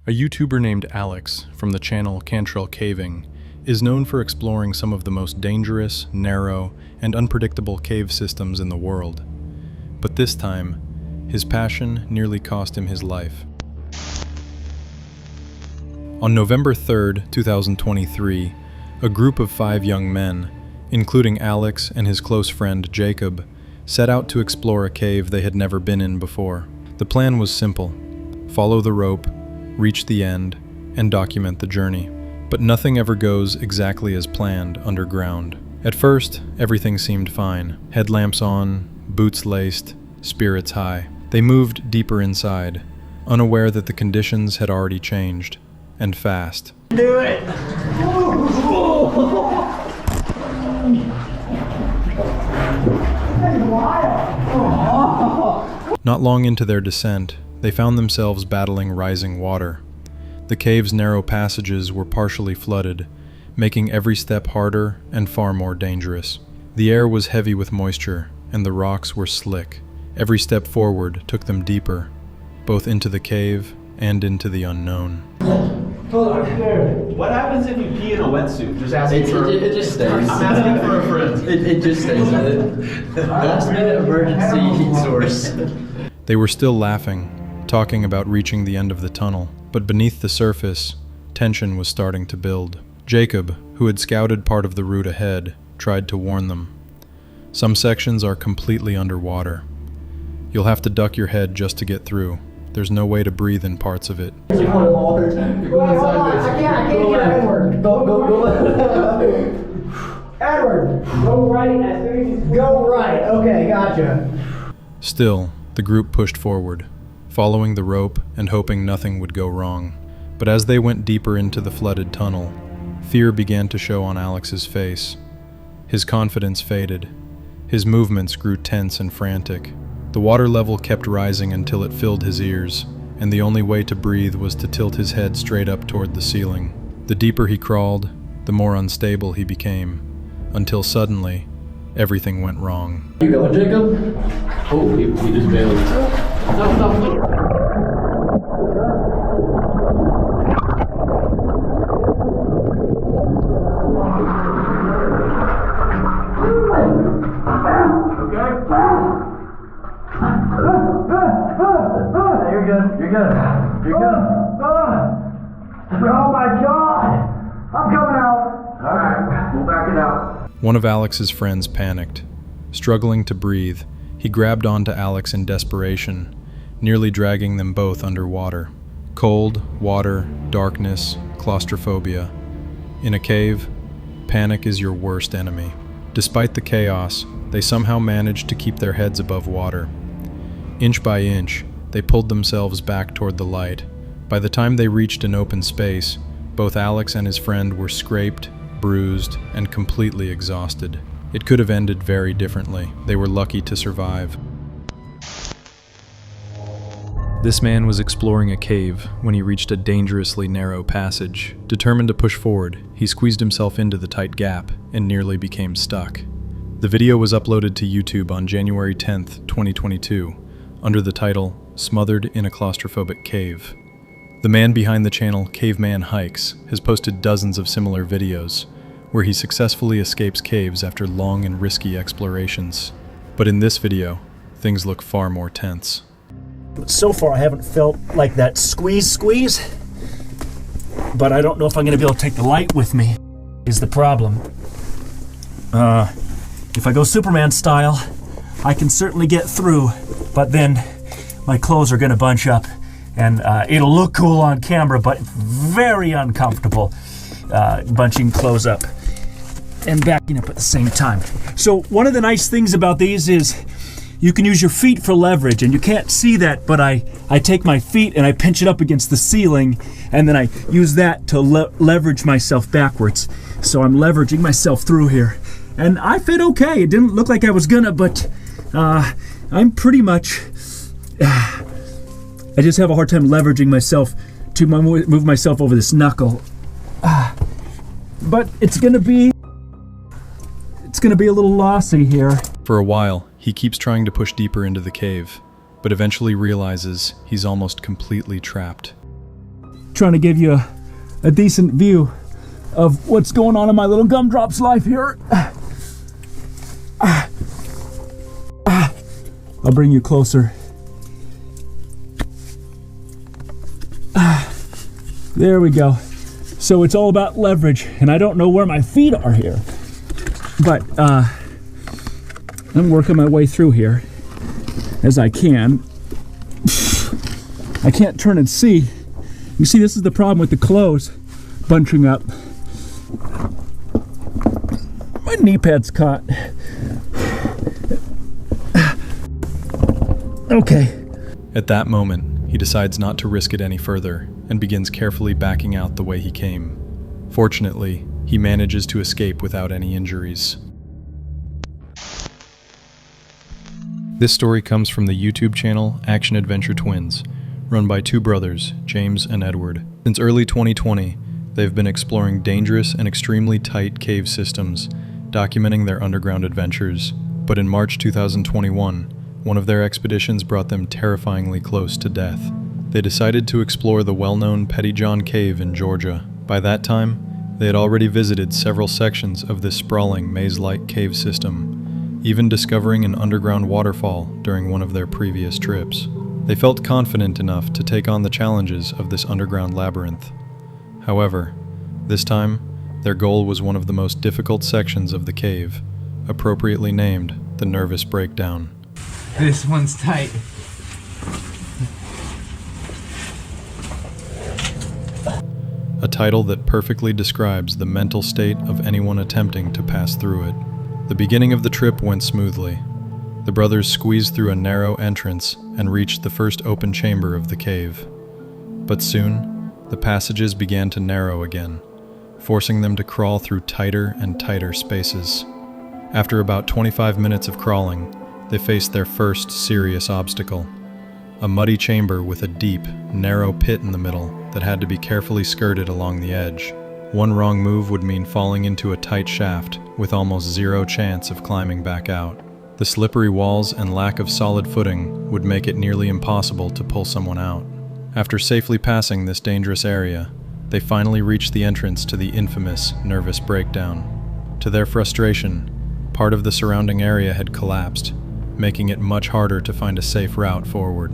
A YouTuber named Alex from the channel Cantrell Caving is known for exploring some of the most dangerous, narrow, and unpredictable cave systems in the world. But this time, his passion nearly cost him his life. On November 3rd, 2023, a group of 5 young men, including Alex and his close friend Jacob, set out to explore a cave they had never been in before. The plan was simple: follow the rope, reach the end, and document the journey. But nothing ever goes exactly as planned underground. At first, everything seemed fine. Headlamps on, boots laced, spirits high. They moved deeper inside, unaware that the conditions had already changed, and fast. Do it! Not long into their descent, they found themselves battling rising water. The cave's narrow passages were partially flooded, making every step harder and far more dangerous. The air was heavy with moisture, and the rocks were slick. Every step forward took them deeper, both into the cave and into the unknown. What happens if you pee in a wetsuit? Just asking it just stays. I'm asking for a friend. It just stays with it. Last minute emergency heat source. They were still laughing, talking about reaching the end of the tunnel, but beneath the surface, tension was starting to build. Jacob, who had scouted part of the route ahead, tried to warn them. Some sections are completely underwater. You'll have to duck your head just to get through. There's no way to breathe in parts of it. You're going sideways. I can't get Edward. Go Edward, go right. Go right. Okay, gotcha. Still, the group pushed forward, following the rope and hoping nothing would go wrong. But as they went deeper into the flooded tunnel, fear began to show on Alex's face. His confidence faded. His movements grew tense and frantic. The water level kept rising until it filled his ears, and the only way to breathe was to tilt his head straight up toward the ceiling. The deeper he crawled, the more unstable he became, until suddenly, everything went wrong. You going, Jacob? Oh, he just bailed. No. You're good. Oh my God! I'm coming out. All right, we'll back it out. One of Alex's friends panicked. Struggling to breathe, he grabbed onto Alex in desperation, nearly dragging them both underwater. Cold, water, darkness, claustrophobia. In a cave, panic is your worst enemy. Despite the chaos, they somehow managed to keep their heads above water. Inch by inch, they pulled themselves back toward the light. By the time they reached an open space, both Alex and his friend were scraped, bruised, and completely exhausted. It could have ended very differently. They were lucky to survive. This man was exploring a cave when he reached a dangerously narrow passage. Determined to push forward, he squeezed himself into the tight gap and nearly became stuck. The video was uploaded to YouTube on January 10th, 2022, under the title, "Smothered in a Claustrophobic Cave." The man behind the channel, Caveman Hikes, has posted dozens of similar videos, where he successfully escapes caves after long and risky explorations. But in this video, things look far more tense. So far I haven't felt like that squeeze, but I don't know if I'm gonna be able to take the light with me, is the problem. If I go Superman style, I can certainly get through, but then my clothes are gonna bunch up, and it'll look cool on camera, but very uncomfortable bunching clothes up and backing up at the same time. So one of the nice things about these is you can use your feet for leverage, and you can't see that, but I take my feet and I pinch it up against the ceiling, and then I use that to leverage myself backwards. So I'm leveraging myself through here. And I fit okay. It didn't look like I was gonna, but I'm pretty much... I just have a hard time leveraging myself to move myself over this knuckle. But it's gonna be a little lossy here. For a while, he keeps trying to push deeper into the cave, but eventually realizes he's almost completely trapped. trying to give you a decent view of what's going on in my little gumdrop's life here. I'll bring you closer. There we go. So it's all about leverage, and I don't know where my feet are here, but I'm working my way through here as I can. I can't turn and see. You see, this is the problem with the clothes bunching up. My knee pad's caught. Okay. At that moment, he decides not to risk it any further and begins carefully backing out the way he came. Fortunately, he manages to escape without any injuries. This story comes from the YouTube channel Action Adventure Twins, run by two brothers, James and Edward. Since early 2020, they've been exploring dangerous and extremely tight cave systems, documenting their underground adventures. But in March 2021, one of their expeditions brought them terrifyingly close to death. They decided to explore the well-known Pettyjohn Cave in Georgia. By that time, they had already visited several sections of this sprawling maze-like cave system, even discovering an underground waterfall during one of their previous trips. They felt confident enough to take on the challenges of this underground labyrinth. However, this time, their goal was one of the most difficult sections of the cave, appropriately named the Nervous Breakdown. This one's tight. A title that perfectly describes the mental state of anyone attempting to pass through it. The beginning of the trip went smoothly. The brothers squeezed through a narrow entrance and reached the first open chamber of the cave. But soon, the passages began to narrow again, forcing them to crawl through tighter and tighter spaces. After about 25 minutes of crawling, they faced their first serious obstacle. A muddy chamber with a deep, narrow pit in the middle that had to be carefully skirted along the edge. One wrong move would mean falling into a tight shaft with almost zero chance of climbing back out. The slippery walls and lack of solid footing would make it nearly impossible to pull someone out. After safely passing this dangerous area, they finally reached the entrance to the infamous Nervous Breakdown. To their frustration, part of the surrounding area had collapsed, making it much harder to find a safe route forward.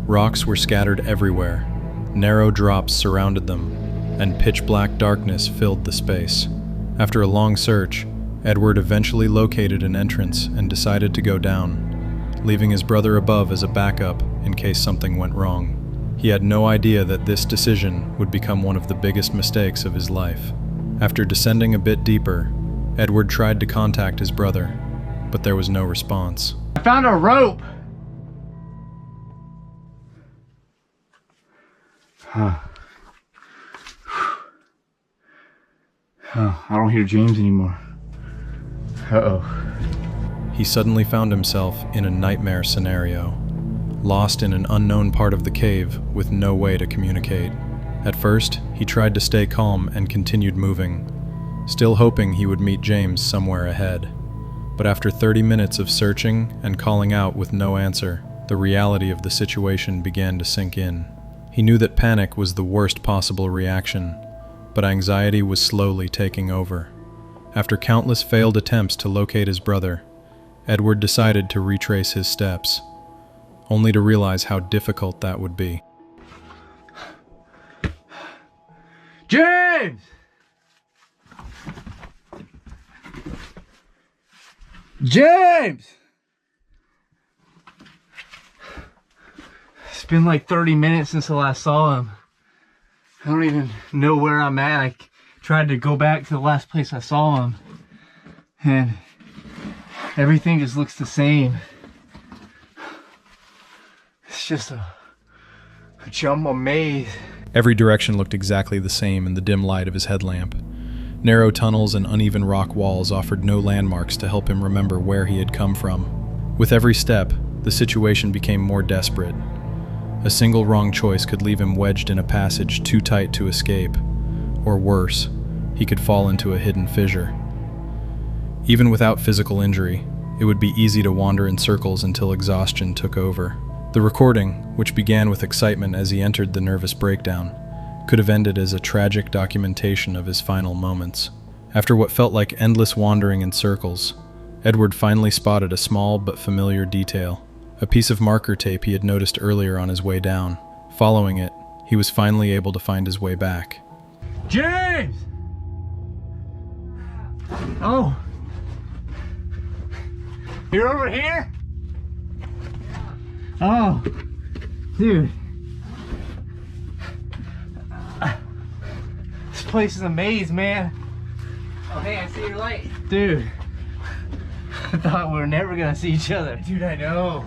Rocks were scattered everywhere, narrow drops surrounded them, and pitch-black darkness filled the space. After a long search, Edward eventually located an entrance and decided to go down, leaving his brother above as a backup in case something went wrong. He had no idea that this decision would become one of the biggest mistakes of his life. After descending a bit deeper, Edward tried to contact his brother, but there was no response. I found a rope. Oh, I don't hear James anymore. Uh-oh. He suddenly found himself in a nightmare scenario, lost in an unknown part of the cave with no way to communicate. At first, he tried to stay calm and continued moving, still hoping he would meet James somewhere ahead. But after 30 minutes of searching and calling out with no answer, the reality of the situation began to sink in. He knew that panic was the worst possible reaction, but anxiety was slowly taking over. After countless failed attempts to locate his brother, Edward decided to retrace his steps, only to realize how difficult that would be. James! James! It's been like 30 minutes since I last saw him. I don't even know where I'm at. I tried to go back to the last place I saw him, and everything just looks the same. It's just a jumble maze. Every direction looked exactly the same in the dim light of his headlamp. Narrow tunnels and uneven rock walls offered no landmarks to help him remember where he had come from. With every step, the situation became more desperate. A single wrong choice could leave him wedged in a passage too tight to escape, or worse, he could fall into a hidden fissure. Even without physical injury, it would be easy to wander in circles until exhaustion took over. The recording, which began with excitement as he entered the Nervous Breakdown, could have ended as a tragic documentation of his final moments. After what felt like endless wandering in circles, Edward finally spotted a small but familiar detail, a piece of marker tape he had noticed earlier on his way down. Following it, he was finally able to find his way back. James! Oh! You're over here? Oh, dude. This place is a maze, man. Oh, hey, I see your light. Dude. I thought we were never gonna see each other. Dude, I know.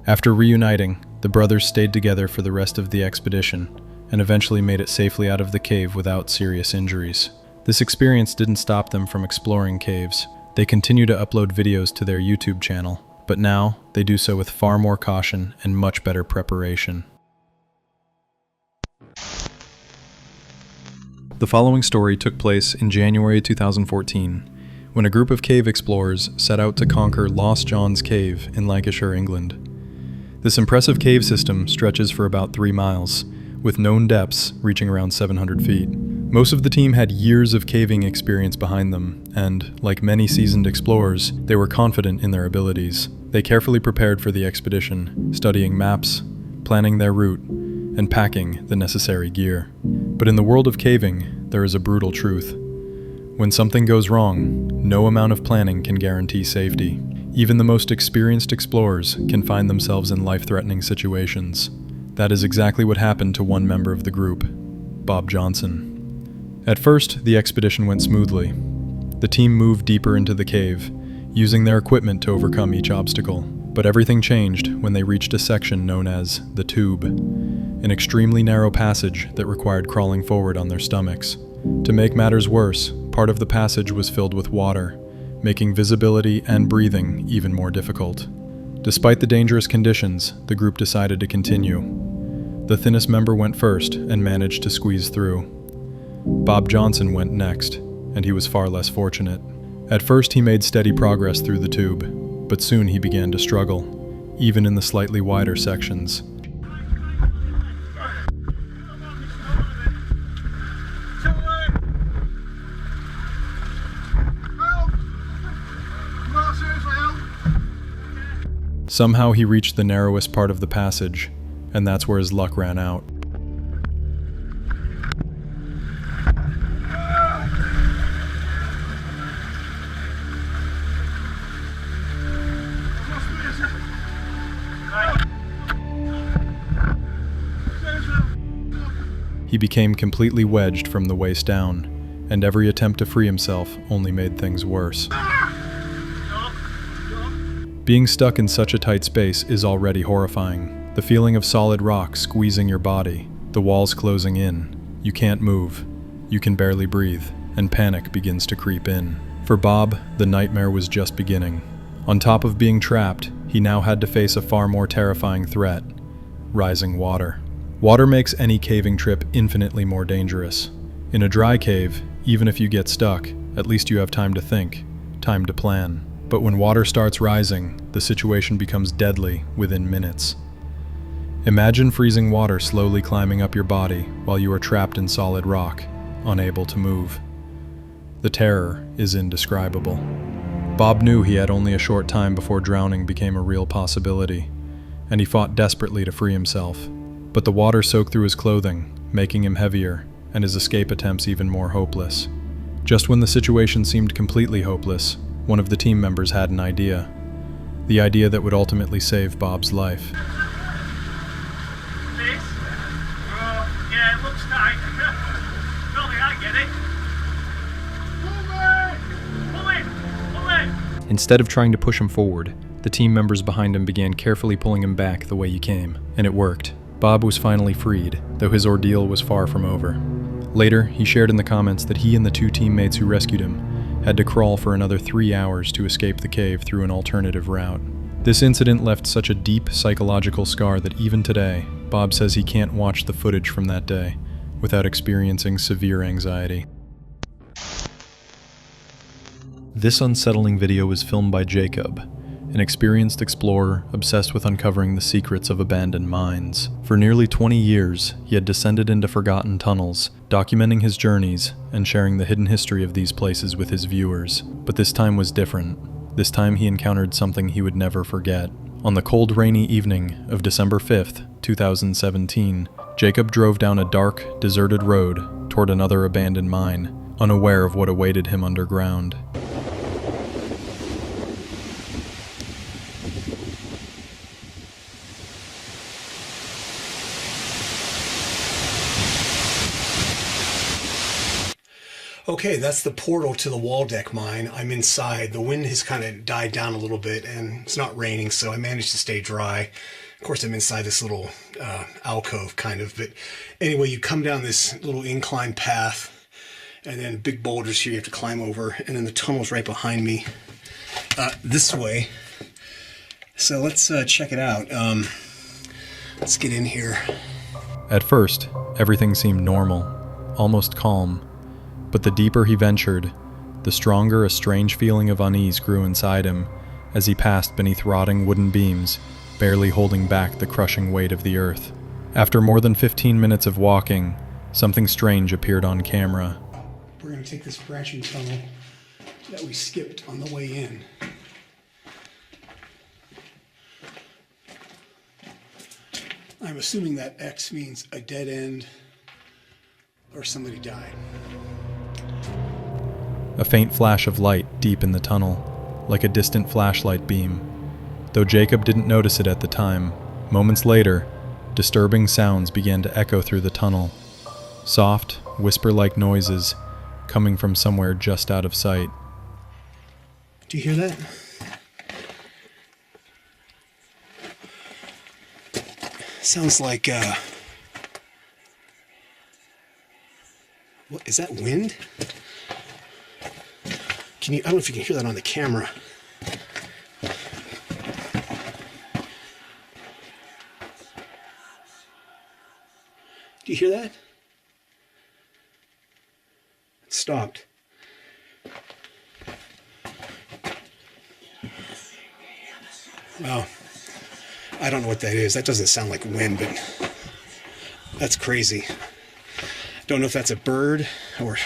After reuniting, the brothers stayed together for the rest of the expedition and eventually made it safely out of the cave without serious injuries. This experience didn't stop them from exploring caves. They continue to upload videos to their YouTube channel, but now they do so with far more caution and much better preparation. The following story took place in January 2014, when a group of cave explorers set out to conquer Lost John's Cave in Lancashire, England. This impressive cave system stretches for about 3 miles, with known depths reaching around 700 feet. Most of the team had years of caving experience behind them, and, like many seasoned explorers, they were confident in their abilities. They carefully prepared for the expedition, studying maps, planning their route, and packing the necessary gear. But in the world of caving, there is a brutal truth. When something goes wrong, no amount of planning can guarantee safety. Even the most experienced explorers can find themselves in life-threatening situations. That is exactly what happened to one member of the group, Bob Johnson. At first, the expedition went smoothly. The team moved deeper into the cave, using their equipment to overcome each obstacle. But everything changed when they reached a section known as the Tube, an extremely narrow passage that required crawling forward on their stomachs. To make matters worse, part of the passage was filled with water, making visibility and breathing even more difficult. Despite the dangerous conditions, the group decided to continue. The thinnest member went first and managed to squeeze through. Bob Johnson went next, and he was far less fortunate. At first he made steady progress through the tube, but soon he began to struggle, even in the slightly wider sections. Somehow he reached the narrowest part of the passage, and that's where his luck ran out. He became completely wedged from the waist down, and every attempt to free himself only made things worse. Being stuck in such a tight space is already horrifying. The feeling of solid rock squeezing your body, the walls closing in, you can't move, you can barely breathe, and panic begins to creep in. For Bob, the nightmare was just beginning. On top of being trapped, he now had to face a far more terrifying threat: rising water. Water makes any caving trip infinitely more dangerous. In a dry cave, even if you get stuck, at least you have time to think, time to plan. But when water starts rising, the situation becomes deadly within minutes. Imagine freezing water slowly climbing up your body while you are trapped in solid rock, unable to move. The terror is indescribable. Bob knew he had only a short time before drowning became a real possibility, and he fought desperately to free himself. But the water soaked through his clothing, making him heavier, and his escape attempts even more hopeless. Just when the situation seemed completely hopeless, one of the team members had an idea. The idea that would ultimately save Bob's life. This? Yeah, it looks tight. Tell me, I get it. Pull in! Pull in! Instead of trying to push him forward, the team members behind him began carefully pulling him back the way he came, and it worked. Bob was finally freed, though his ordeal was far from over. Later, he shared in the comments that he and the 2 teammates who rescued him had to crawl for another 3 hours to escape the cave through an alternative route. This incident left such a deep psychological scar that even today, Bob says he can't watch the footage from that day without experiencing severe anxiety. This unsettling video was filmed by Jacob. an experienced explorer obsessed with uncovering the secrets of abandoned mines. For nearly 20 years, he had descended into forgotten tunnels, documenting his journeys and sharing the hidden history of these places with his viewers. But this time was different. This time he encountered something he would never forget. On the cold, rainy evening of December 5th, 2017, Jacob drove down a dark, deserted road toward another abandoned mine, unaware of what awaited him underground. Okay, that's the portal to the Waldeck mine. I'm inside. The wind has kind of died down a little bit and it's not raining, so I managed to stay dry. Of course, I'm inside this little alcove kind of, but anyway, you come down this little incline path and then big boulders here you have to climb over, and then the tunnel's right behind me this way. So let's check it out. Let's get in here. At first, everything seemed normal, almost calm. But the deeper he ventured, the stronger a strange feeling of unease grew inside him as he passed beneath rotting wooden beams, barely holding back the crushing weight of the earth. After more than 15 minutes of walking, something strange appeared on camera. We're going to take this branching tunnel that we skipped on the way in. I'm assuming that X means a dead end or somebody died. A faint flash of light deep in the tunnel, like a distant flashlight beam. Though Jacob didn't notice it at the time, moments later, disturbing sounds began to echo through the tunnel. Soft, whisper-like noises coming from somewhere just out of sight. Do you hear that? Sounds like, what, is that wind? I don't know if you can hear that on the camera. Do you hear that? It stopped. Well, I don't know what that is. That doesn't sound like wind, but that's crazy. Don't know if that's a bird or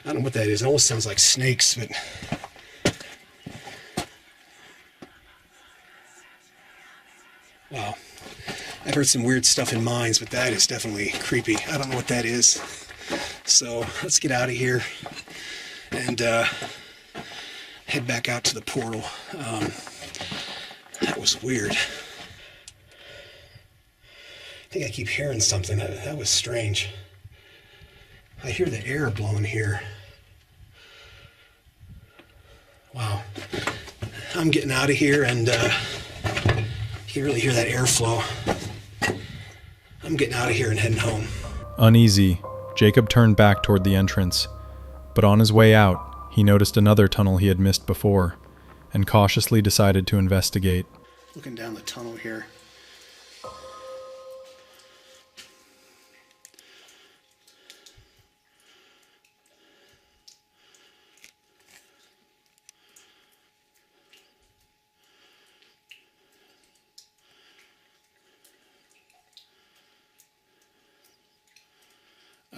I don't know what that is. It almost sounds like snakes, but wow. I've heard some weird stuff in mines, but that is definitely creepy. I don't know what that is. So let's get out of here and head back out to the portal. That was weird. I think I keep hearing something. That was strange. I hear the air blowing here. Wow. I'm getting out of here, and you can really hear that airflow. I'm getting out of here and heading home. Uneasy, Jacob turned back toward the entrance, but on his way out, he noticed another tunnel he had missed before, and cautiously decided to investigate. Looking down the tunnel here.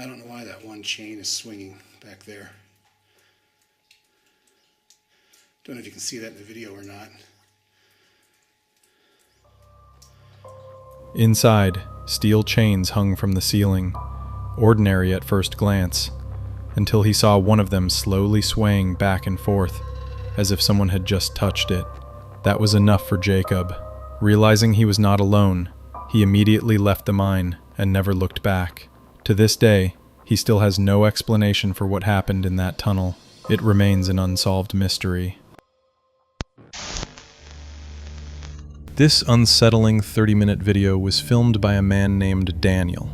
I don't know why that one chain is swinging back there. Don't know if you can see that in the video or not. Inside, steel chains hung from the ceiling, ordinary at first glance, until he saw one of them slowly swaying back and forth, as if someone had just touched it. That was enough for Jacob. Realizing he was not alone, he immediately left the mine and never looked back. To this day, he still has no explanation for what happened in that tunnel. It remains an unsolved mystery. This unsettling 30-minute video was filmed by a man named Daniel,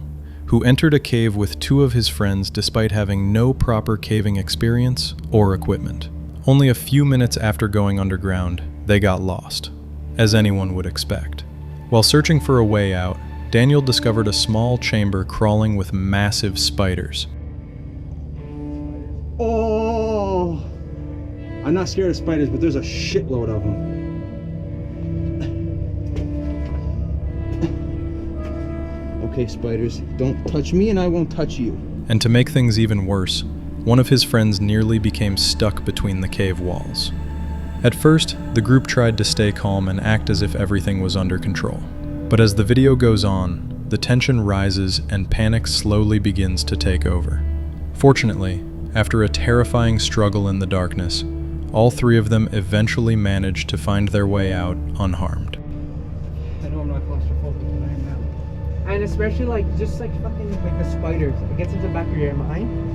who entered a cave with two of his friends despite having no proper caving experience or equipment. Only a few minutes after going underground, they got lost, as anyone would expect. While searching for a way out, Daniel discovered a small chamber crawling with massive spiders. Oh! I'm not scared of spiders, but there's a shitload of them. Okay, spiders, don't touch me and I won't touch you. And to make things even worse, one of his friends nearly became stuck between the cave walls. At first, the group tried to stay calm and act as if everything was under control. But as the video goes on, the tension rises and panic slowly begins to take over. Fortunately, after a terrifying struggle in the darkness, all three of them eventually managed to find their way out unharmed. I know I'm not claustrophobic, but I am now. And especially like, just like fucking like the spiders. It gets into the back of your mind.